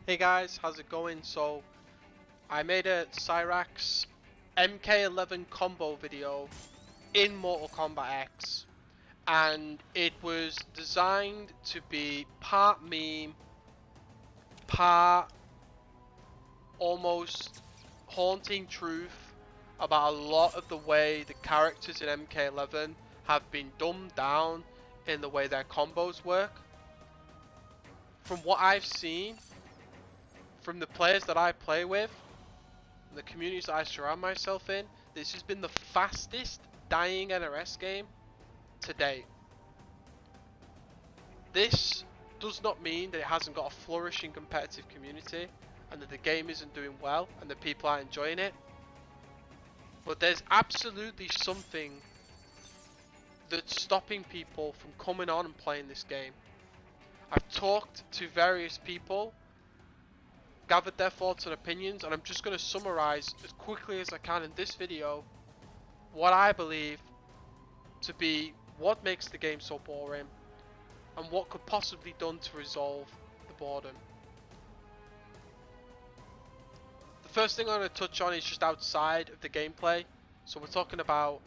Hey guys, how's it going? So, I made a Cyrax MK11 combo video in Mortal Kombat X, and it was designed to be part meme, part almost haunting truth about a lot of the way the characters in MK11 have been dumbed down in the way their combos work. From what I've seen, from the players that I play with, the communities that I surround myself in, this has been the fastest dying NRS game to date. This does not mean that it hasn't got a flourishing competitive community and that the game isn't doing well and that people are enjoying it, but there's absolutely something that's stopping people from coming on and playing this game. I've talked to various people, gathered their thoughts and opinions, and I'm just going to summarize as quickly as I can in this video what I believe to be what makes the game so boring and what could possibly be done to resolve the boredom. The first thing I'm going to touch on is just outside of the gameplay. So we're talking about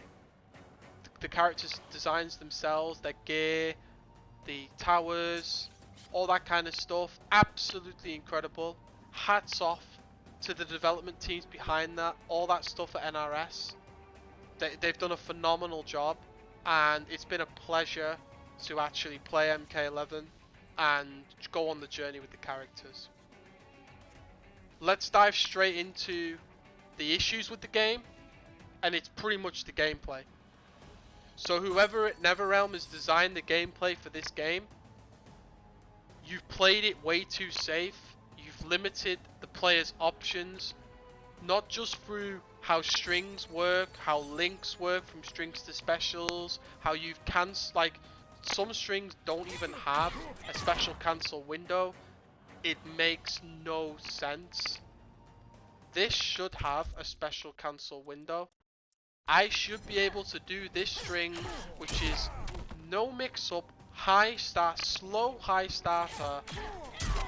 the characters' designs themselves, their gear, the towers, all that kind of stuff. Absolutely incredible. Hats off to the development teams behind that. All that stuff at NRS. They've done a phenomenal job, and it's been a pleasure to actually play MK11 and go on the journey with the characters. Let's dive straight into the issues with the game, and it's pretty much the gameplay. So whoever at NetherRealm has designed the gameplay for this game, you've played it way too safe. You've limited the player's options, not just through how strings work, how links work from strings to specials, how you've like some strings don't even have a special cancel window. It makes no sense. This should have a special cancel window. I should be able to do this string, which is no mix up, high start, slow high starter.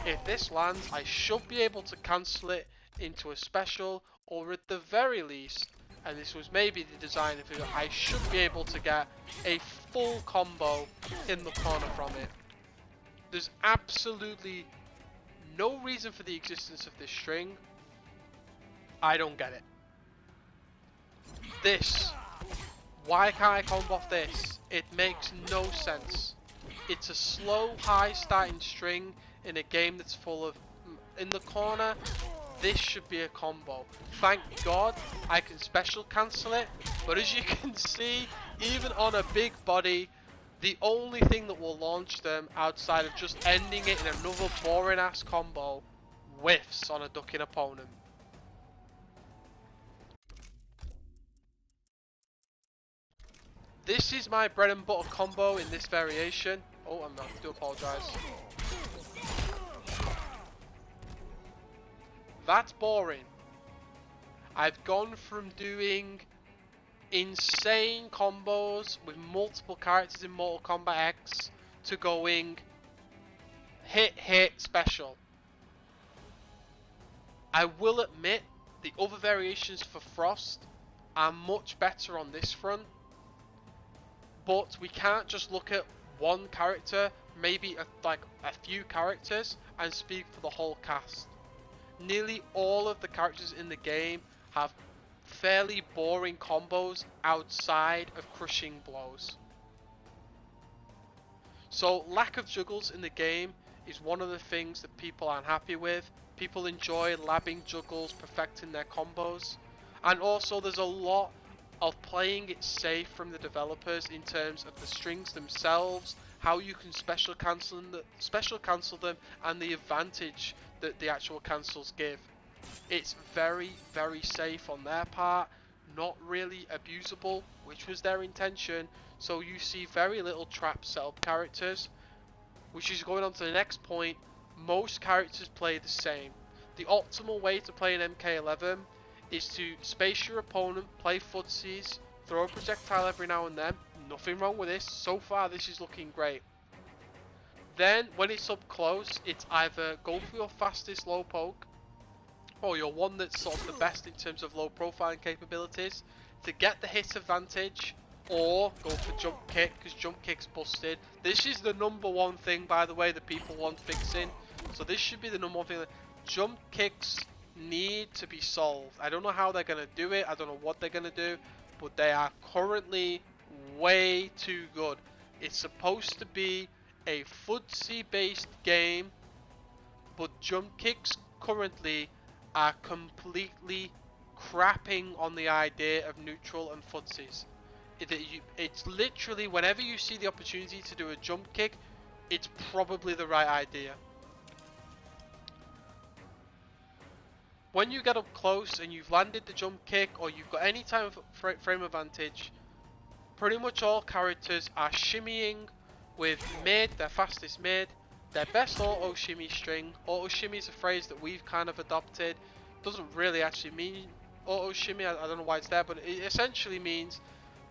If this lands, I should be able to cancel it into a special, or at the very least, and this was maybe the design of it, I should be able to get a full combo in the corner from it. There's absolutely no reason for the existence of this string. I don't get it. This, why can't I combo off this? It makes no sense. It's a slow high starting string in a game that's full of in the corner. This should be a combo. Thank God I can special cancel it, but as you can see, even on a big body, the only thing that will launch them outside of just ending it in another boring ass combo whiffs on a ducking opponent. This is my bread and butter combo in this variation. Oh, I do apologise. That's boring. I've gone from doing insane combos with multiple characters in Mortal Kombat X to going hit special. I will admit the other variations for Frost are much better on this front, but we can't just look at one character, maybe a few characters, and speak for the whole cast. Nearly all of the characters in the game have fairly boring combos outside of crushing blows. So lack of juggles in the game is one of the things that people aren't happy with. People enjoy labbing juggles, perfecting their combos, and also there's a lot of playing it safe from the developers in terms of the strings themselves, how you can special cancel them, and the advantage that the actual cancels give. It's very, very safe on their part, not really abusable, which was their intention. So you see very little trap setup characters, which is going on to the next point. Most characters play the same. The optimal way to play an MK11 is to space your opponent, play footsies, throw a projectile every now and then. Nothing wrong with this. So far this is looking great. Then when it's up close, it's either go for your fastest low poke, or your one that's sort of the best in terms of low profiling capabilities to get the hit advantage, or go for jump kick because jump kick's busted. This is the number one thing, by the way, that people want fixing. So this should be the number one thing. Jump kicks need to be solved. I don't know how they're going to do it. I don't know what they're going to do, but they are currently way too good. It's supposed to be a footsie based game, but jump kicks currently are completely crapping on the idea of neutral and footsies. It's literally, whenever you see the opportunity to do a jump kick, it's probably the right idea. When you get up close and you've landed the jump kick, or you've got any type of frame advantage, pretty much all characters are shimmying with mid, their fastest mid, their best auto shimmy string. Auto shimmy is a phrase that we've kind of adopted. Doesn't really actually mean auto shimmy, I don't know why it's there, but it essentially means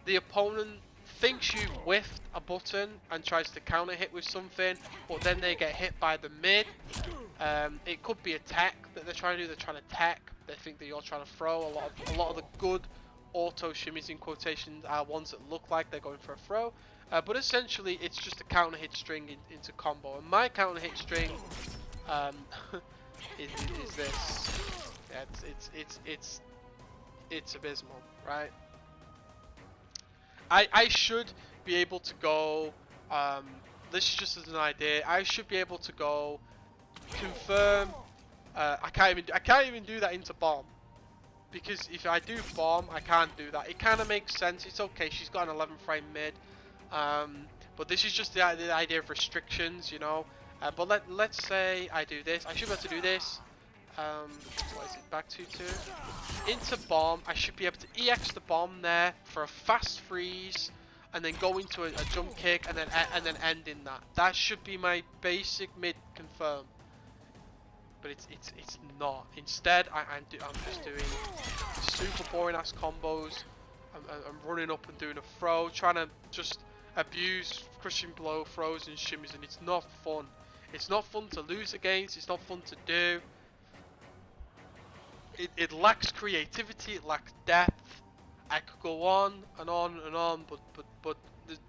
the opponent thinks you've whiffed a button and tries to counter hit with something, but then they get hit by the mid. It could be a tech that they're trying to do. They're trying to tech. They think that you're trying to throw. A lot of the good auto shimmies in quotations are ones that look like they're going for a throw. But essentially, it's just a counter hit string into combo. And my counter hit string is this. Yeah, it's abysmal, right? I should be able to go. This is just as an idea. I should be able to go confirm. I can't even do that into bomb, because if I do bomb, I can't do that. It kind of makes sense. It's okay. She's got an 11 frame mid, but this is just the idea of restrictions, you know. But let's say I do this. I should be able to do this. What is it? Back 2-2 into bomb. I should be able to EX the bomb there for a fast freeze, and then go into a jump kick, and then end in that. That should be my basic mid confirm. But it's not. Instead, I'm just doing super boring ass combos. I'm running up and doing a throw, trying to just abuse crushing blow throws and shimmies, and it's not fun. It's not fun to lose against. It's not fun to do. It lacks creativity. It lacks depth. I could go on and on and on, but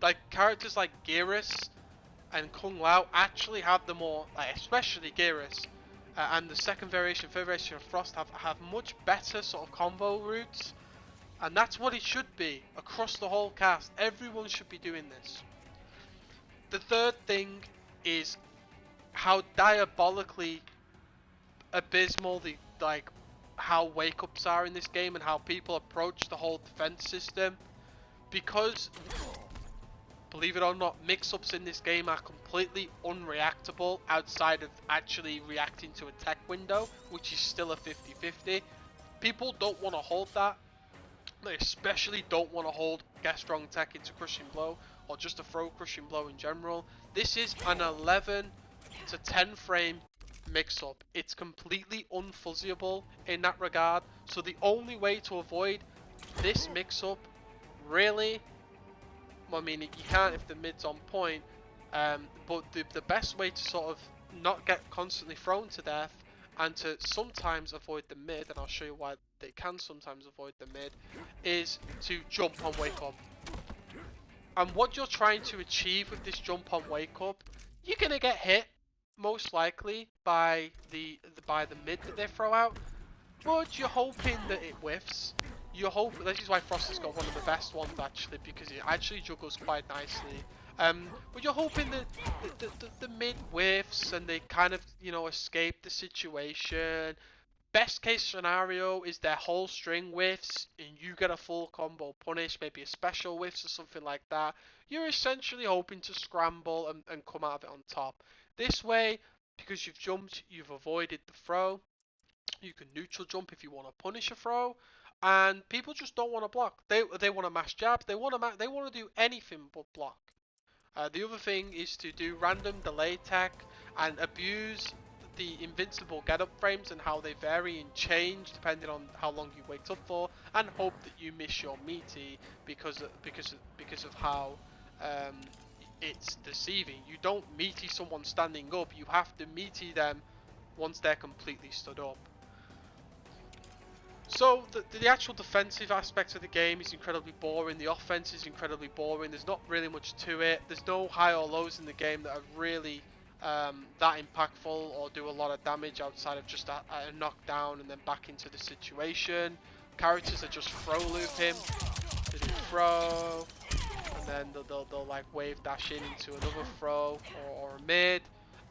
like characters like Geras and Kung Lao actually have the more, like especially Geras. And the second variation, third variation of Frost have much better sort of combo routes, and that's what it should be across the whole cast. Everyone should be doing this. The third thing is how diabolically abysmal how wake-ups are in this game, and how people approach the whole defense system, because believe it or not, mix-ups in this game are completely unreactable outside of actually reacting to a tech window, which is still a 50-50. People don't want to hold that. They especially don't want to hold get strong tech into crushing blow, or just a throw crushing blow in general. This is an 11 to 10 frame mix-up. It's completely unfuzzyable in that regard. So the only way to avoid this mix-up, really, I mean, you can't if the mid's on point, but the best way to sort of not get constantly thrown to death, and to sometimes avoid the mid, and I'll show you why they can sometimes avoid the mid, is to jump on wake up. And what you're trying to achieve with this jump on wake up, you're gonna get hit most likely by the mid that they throw out, but you're hoping that it whiffs. This is why Frost has got one of the best ones actually, because it actually juggles quite nicely. But you're hoping that the mid whiffs and they kind of, you know, escape the situation. Best case scenario is their whole string whiffs and you get a full combo punish, maybe a special whiffs or something like that. You're essentially hoping to scramble and come out of it on top. This way, because you've jumped, you've avoided the throw. You can neutral jump if you want to punish a throw. And people just don't want to block. They want to mash jabs. They want to do anything but block. The other thing is to do random delay tech and abuse the invincible get up frames and how they vary and change depending on how long you wait up for, and hope that you miss your meaty because of how it's deceiving. You don't meaty someone standing up, you have to meaty them once they're completely stood up. So the actual defensive aspect of the game is incredibly boring. The offense is incredibly boring. There's not really much to it. There's no high or lows in the game that are really that impactful or do a lot of damage outside of just a knockdown and then back into the situation. Characters that just throw loop him. They do throw, and then they'll like wave dash in into another throw or a mid,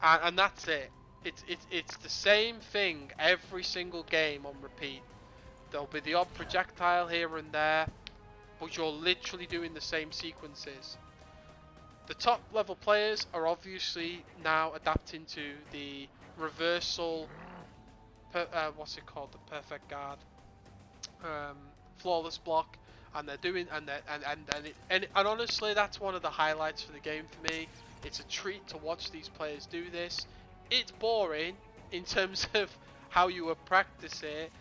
and that's it. It's the same thing every single game on repeat. There'll be the odd projectile here and there, but you're literally doing the same sequences. The top level players are obviously now adapting to the reversal, what's it called, the perfect guard, flawless block, and they're doing, and honestly, that's one of the highlights for the game for me. It's a treat to watch these players do this. It's boring in terms of how you would practice it,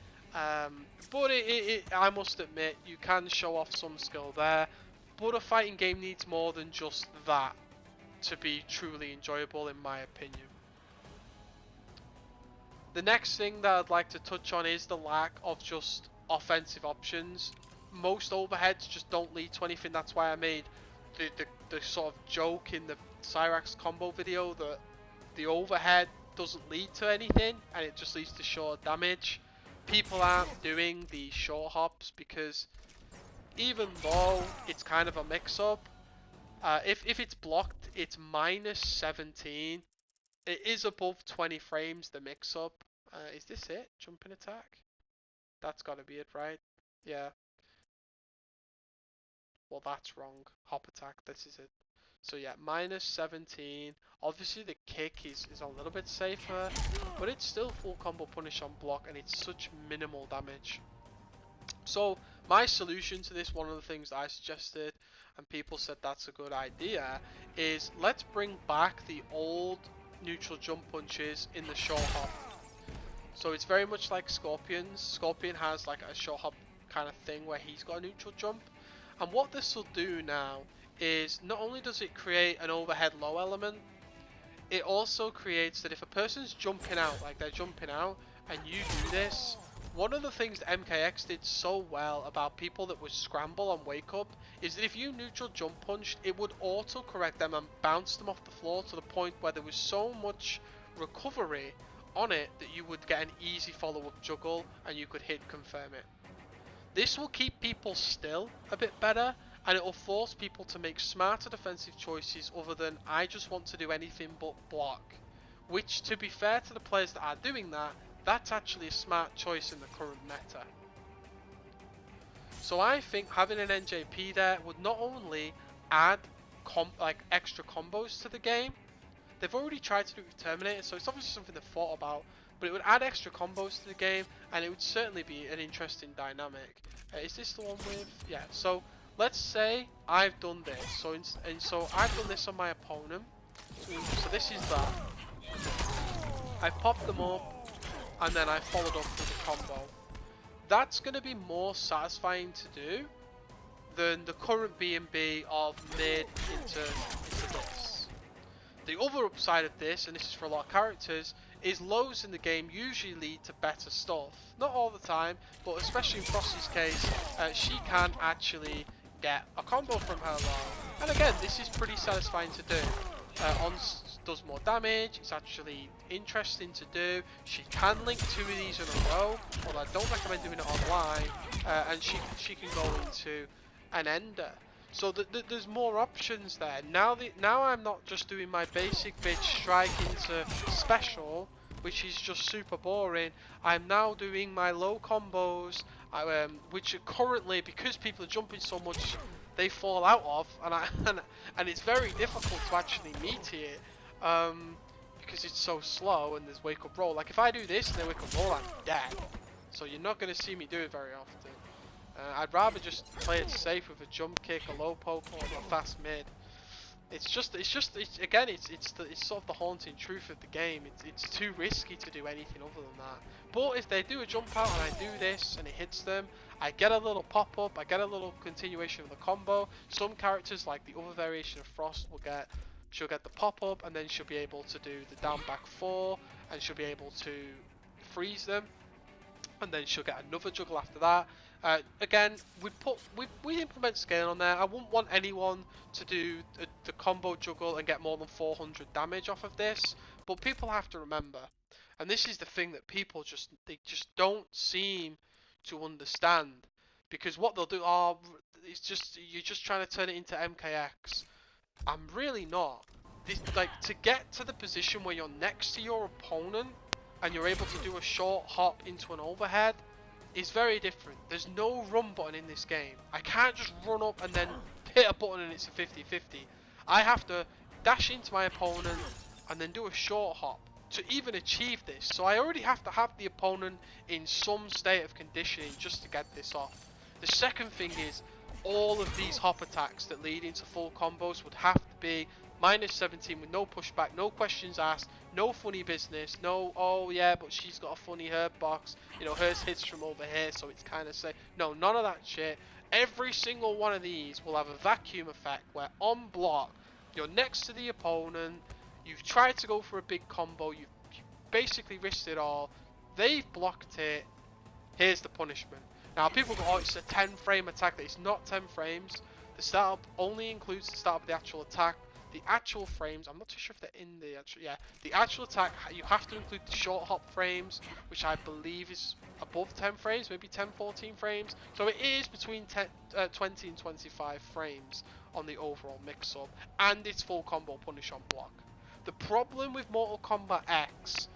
but I must admit, you can show off some skill there. But a fighting game needs more than just that to be truly enjoyable, in my opinion. The next thing that I'd like to touch on is the lack of just offensive options. Most overheads just don't lead to anything. That's why I made the sort of joke in the Cyrax combo video that the overhead doesn't lead to anything and it just leads to short damage. People aren't doing the short hops because even though it's kind of a mix-up, if it's blocked, it's minus 17. It is above 20 frames, the mix-up. Is this it? Jumping attack? That's gotta be it, right? Yeah. Well, that's wrong. Hop attack, this is it. So yeah, minus 17. Obviously the kick is a little bit safer, but it's still full combo punish on block and it's such minimal damage. So my solution to this, one of the things I suggested and people said that's a good idea, is let's bring back the old neutral jump punches in the short hop. So it's very much like Scorpion's. Scorpion has like a short hop kind of thing where he's got a neutral jump. And what this will do now is not only does it create an overhead low element, it also creates that if a person's jumping out, like they're jumping out, and you do this, one of the things that MKX did so well about people that would scramble on wake up is that if you neutral jump punched, it would auto correct them and bounce them off the floor to the point where there was so much recovery on it that you would get an easy follow-up juggle and you could hit confirm it. This will keep people still a bit better, and it will force people to make smarter defensive choices other than I just want to do anything but block. Which, to be fair to the players that are doing that, that's actually a smart choice in the current meta. So I think having an NJP there would not only add like extra combos to the game. They've already tried to do it with Terminator, so it's obviously something they've thought about, but it would add extra combos to the game, and it would certainly be an interesting dynamic. Is this the one with... yeah, so let's say I've done this, so I've done this on my opponent, so this is that. I popped them up, and then I followed up with a combo. That's going to be more satisfying to do than the current B&B of mid into this. The other upside of this, and this is for a lot of characters, is lows in the game usually lead to better stuff. Not all the time, but especially in Frosty's case, she can actually get a combo from her low. And again, this is pretty satisfying to do. Ons does more damage, it's actually interesting to do. She can link 2 of these in a row, although I don't recommend doing it online, and she can go into an ender. So there's more options there. Now I'm not just doing my basic bitch strike into special, which is just super boring. I'm now doing my low combos, which are currently, because people are jumping so much, they fall out of, and it's very difficult to actually meet it, because it's so slow and there's wake up roll. Like if I do this and then wake up roll, I'm dead. So you're not going to see me do it very often. I'd rather just play it safe with a jump kick, a low poke, or a fast mid. Again, it's sort of the haunting truth of the game. It's too risky to do anything other than that. But if they do a jump out and I do this and it hits them, I get a little pop up, I get a little continuation of the combo. Some characters, like the other variation of Frost, she'll get the pop up and then she'll be able to do the down back 4 and she'll be able to freeze them, and then she'll get another juggle after that. Again, we implement scale on there. I wouldn't want anyone to do the combo juggle and get more than 400 damage off of this, but people have to remember, and this is the thing that people just don't seem to understand, because what they'll do, you're just trying to turn it into MKX. I'm really not. Like, to get to the position where you're next to your opponent and you're able to do a short hop into an overhead is very different. There's no run button in this game. I can't just run up and then hit a button and it's a 50-50. I have to dash into my opponent and then do a short hop to even achieve this. So I already have to have the opponent in some state of conditioning just to get this off. The second thing is, all of these hop attacks that lead into full combos would have to be -17 with no pushback, no questions asked, no funny business, no, oh yeah, but she's got a funny herb box, you know, hers hits from over here, so it's kind of safe. No, none of that shit. Every single one of these will have a vacuum effect where on block, you're next to the opponent, you've tried to go for a big combo, you've basically risked it all, they've blocked it, here's the punishment. Now people go, oh, it's a 10 frame attack. It's not 10 frames. The startup only includes the start of the actual attack. The actual frames, I'm not too sure if they're in the actual, yeah, the actual attack, you have to include the short hop frames, which I believe is above 10 frames, maybe 10, 14 frames. So it is between 20 and 25 frames on the overall mix-up, and it's full combo punish on block. The problem with Mortal Kombat X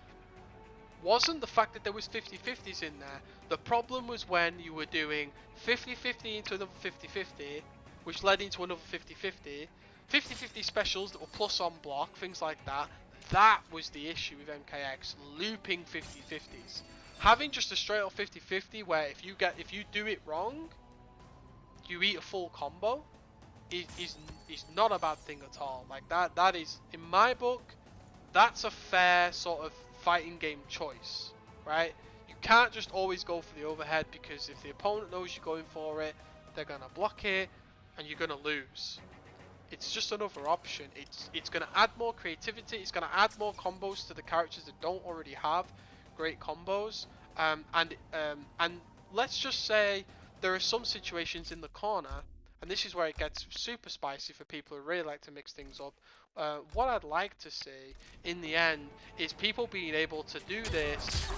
wasn't the fact that there was 50-50s in there. The problem was when you were doing 50-50 into another 50-50, which led into another 50-50, 50-50 specials that were plus on block, things like that. That was the issue with MKX, looping 50-50s. Having just a straight up 50-50 where if you do it wrong, you eat a full combo, is not a bad thing at all. Like that is, in my book, that's a fair sort of fighting game choice, right? You can't just always go for the overhead, because if the opponent knows you're going for it, they're gonna block it and you're gonna lose. It's just another option. It's gonna add more creativity, it's gonna add more combos to the characters that don't already have great combos, and let's just say there are some situations in the corner, and this is where it gets super spicy for people who really like to mix things up. What I'd like to see in the end is people being able to do this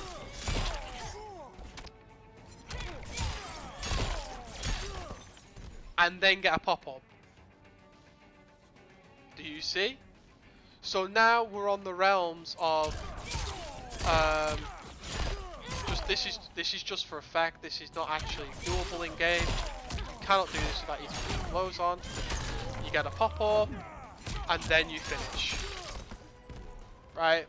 and then get a pop-up. Do you see? So now we're on the realms of this is just for effect. This is not actually doable in game. You cannot do this without using your clothes on. You get a pop-up and then you finish, right?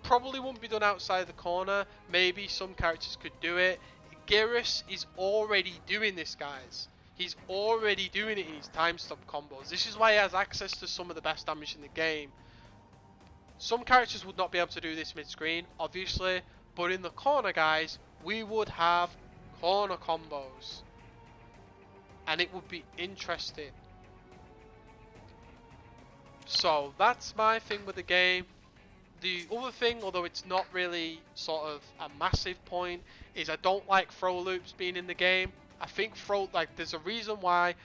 Probably won't be done outside the corner. Maybe some characters could do it. Geras is already doing this, guys. He's already doing it in his time stop combos. This is why he has access to some of the best damage in the game. Some characters would not be able to do this mid-screen, obviously, but in the corner, guys, we would have corner combos, and it would be interesting. So that's my thing with the game. The other thing, although it's not really sort of a massive point, is I don't like throw loops being in the game. I think there's a reason why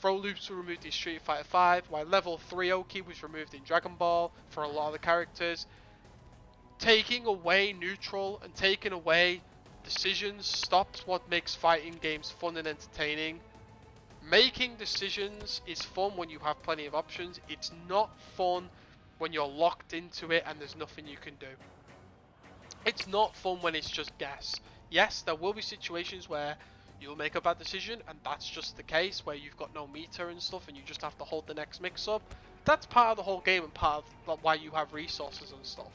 throw loops were removed in Street Fighter V, why level 3 Oki was removed in Dragon Ball for a lot of the characters. Taking away neutral and taking away decisions stops what makes fighting games fun and entertaining. Making decisions is fun when you have plenty of options. It's not fun when you're locked into it and there's nothing you can do. It's not fun when it's just guess. Yes, there will be situations where you'll make a bad decision, and that's just the case, where you've got no meter and stuff and you just have to hold the next mix up. That's part of the whole game and part of why you have resources and stuff.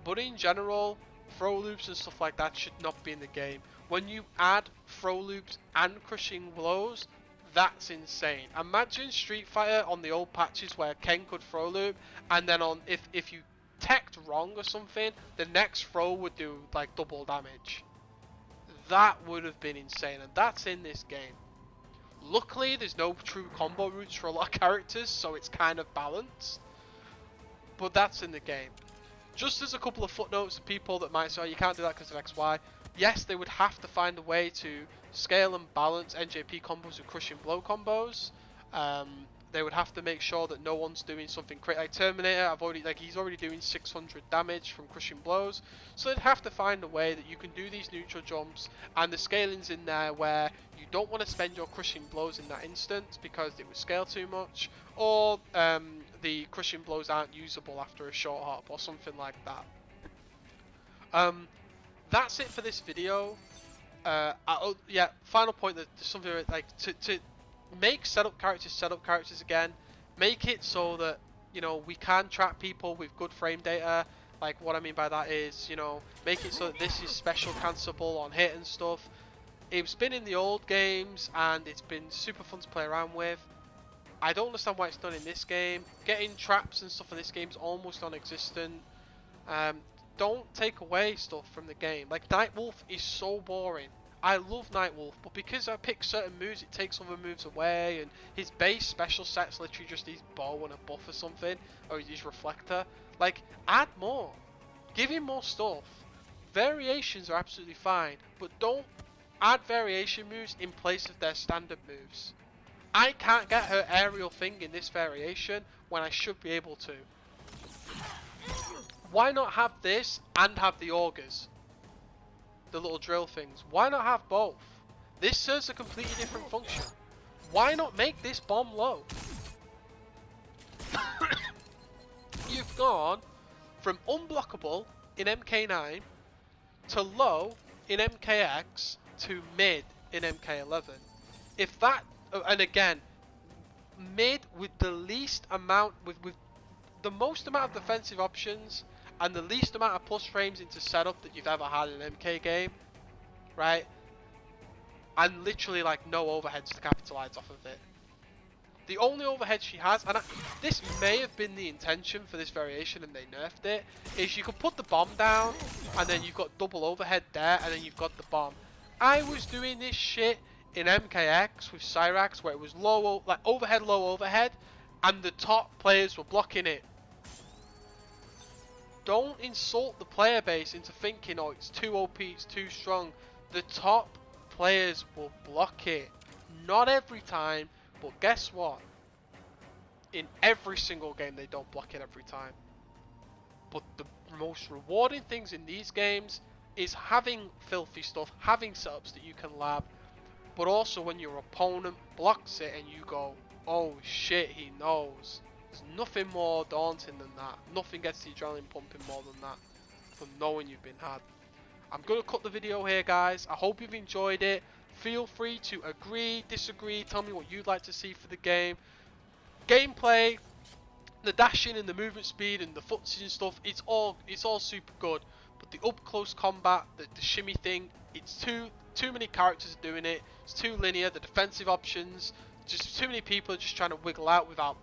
But in general, throw loops and stuff like that should not be in the game. When you add throw loops and crushing blows, That's insane. Imagine Street Fighter on the old patches where Ken could throw loop, and then on if you teched wrong or something, the next throw would do like double damage. That would have been insane, and that's in this game. Luckily, there's no true combo routes for a lot of characters, so it's kind of balanced. But that's in the game. Just as a couple of footnotes to people that might say, oh, you can't do that because of XY. Yes, they would have to find a way to scale and balance NJP combos with crushing blow combos. They would have to make sure that no one's doing something crazy. Like Terminator, he's already doing 600 damage from crushing blows. So they'd have to find a way that you can do these neutral jumps, and the scaling's in there where you don't want to spend your crushing blows in that instance because it would scale too much, or the crushing blows aren't usable after a short hop or something like that. That's it for this video. Yeah, final point, that there's something like to make setup characters again. Make it so that, you know, we can trap people with good frame data. Like, what I mean by that is, you know, make it so that this is special cancelable on hit and stuff. It's been in the old games and it's been super fun to play around with. I don't understand why it's done in this game. Getting traps and stuff in this game is almost non-existent. Don't take away stuff from the game. Like, Nightwolf is so boring. I love Nightwolf, but because I pick certain moves, it takes other moves away, and his base special set's literally just his bow and a buff or something, or his reflector. Like, add more. Give him more stuff. Variations are absolutely fine, but don't add variation moves in place of their standard moves. I can't get her aerial thing in this variation when I should be able to. Why not have this and have the augers? The little drill things. Why not have both? This serves a completely different function. Why not make this bomb low? You've gone from unblockable in MK9 to low in MKX to mid in MK11. If that, and again, mid with the least amount, with the most amount of defensive options and the least amount of plus frames into setup that you've ever had in an MK game, right? And literally like no overheads to capitalize off of it. The only overhead she has, and this may have been the intention for this variation and they nerfed it, is you can put the bomb down and then you've got double overhead there and then you've got the bomb. I was doing this shit in MKX with Cyrax where it was low, like overhead, low overhead, and the top players were blocking it. Don't insult the player base into thinking, oh, it's too OP, it's too strong. The top players will block it. Not every time, but guess what? In every single game, they don't block it every time. But the most rewarding things in these games is having filthy stuff, having setups that you can lab, but also when your opponent blocks it and you go, oh shit, he knows. There's nothing more daunting than that. Nothing gets the adrenaline pumping more than that, from knowing you've been had. I'm going to cut the video here, guys. I hope you've enjoyed it. Feel free to agree, disagree, tell me what you'd like to see for the game. Gameplay, the dashing and the movement speed and the footsies and stuff, it's all super good. But the up close combat, the shimmy thing, it's too many characters doing it. It's too linear. The defensive options, just too many people are just trying to wiggle out without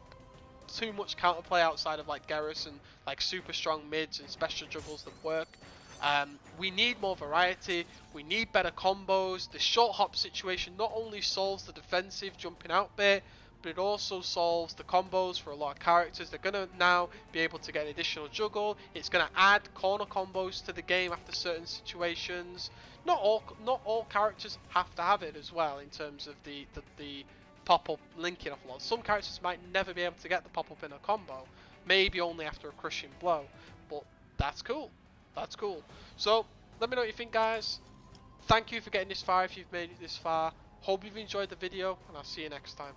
too much counterplay outside of like Garrus and like super strong mids and special juggles that work. We need more variety. We need better combos. The short hop situation not only solves the defensive jumping out bit, but it also solves the combos for a lot of characters. They're gonna now be able to get an additional juggle. It's gonna add corner combos to the game after certain situations. Not all characters have to have it as well in terms of the pop-up linking off a lot. Some characters might never be able to get the pop-up in a combo, maybe only after a crushing blow, but that's cool. That's cool. So let me know what you think, guys. Thank you for getting this far if you've made it this far. Hope you've enjoyed the video, and I'll see you next time.